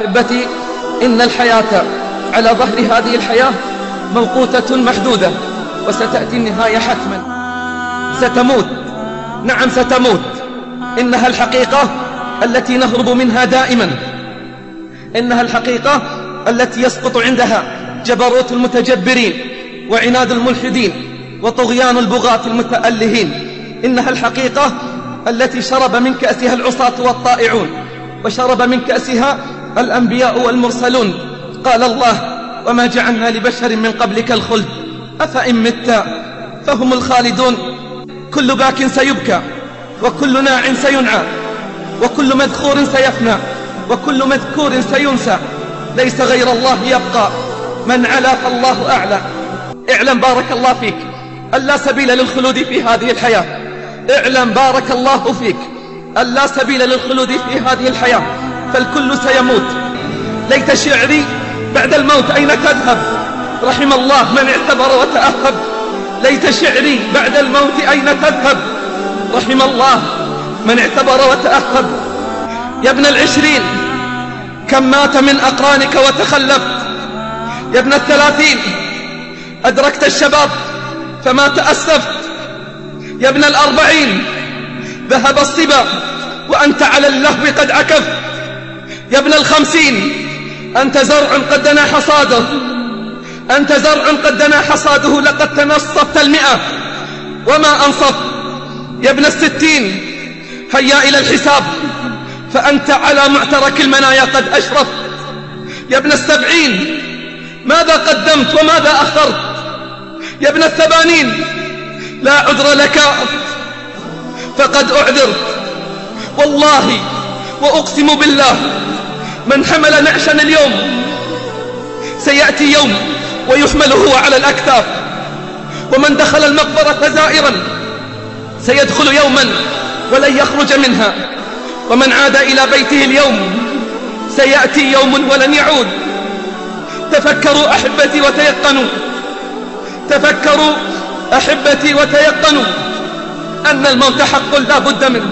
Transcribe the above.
أحبتي، إن الحياة على ظهر هذه الحياة موقوتة محدودة، وستأتي النهاية حتما. ستموت، نعم ستموت. إنها الحقيقة التي نهرب منها دائما، إنها الحقيقة التي يسقط عندها جبروت المتجبرين وعناد الملحدين وطغيان البغاة المتألهين. إنها الحقيقة التي شرب من كأسها العصاة والطائعون، وشرب من كأسها الأنبياء والمرسلون. قال الله: وما جعلنا لبشر من قبلك الخلد أفإن مت فهم الخالدون. كل باك سيبكى، وكل ناع سينعى، وكل مذخور سيفنى، وكل مذكور سينسى. ليس غير الله يبقى، من علا فالله أعلى. اعلم بارك الله فيك أن لا سبيل للخلود في هذه الحياة. اعلم بارك الله فيك أن لا سبيل للخلود في هذه الحياة، فالكل سيموت. ليت شعري بعد الموت أين تذهب، رحم الله من اعتبر وتأهب. ليت شعري بعد الموت أين تذهب، رحم الله من اعتبر وتأهب. يا ابن العشرين كم مات من أقرانك وتخلفت، يا ابن الثلاثين أدركت الشباب فما تأسفت، يا ابن الأربعين ذهب الصبا وأنت على اللهو قد عكفت، يا ابن الخمسين أنت زرع قد دنا حصاده، أنت زرع قد دنا حصاده، لقد تنصفت 100 وما أنصف. يا ابن الستين هيا إلى الحساب فأنت على معترك المنايا قد أشرفت. يا ابن السبعين ماذا قدمت وماذا أخرت، يا ابن الثمانين لا عذر لك فقد أعذرت. والله وأقسم بالله من حمل نعشا اليوم سيأتي يوم ويحمل هو على الأكتاف، ومن دخل المقبرة زائرا سيدخل يوما ولن يخرج منها، ومن عاد إلى بيته اليوم سيأتي يوم ولن يعود. تفكروا أحبتي وتيقنوا، تفكروا أحبتي وتيقنوا أن الموت حق لا بد منه.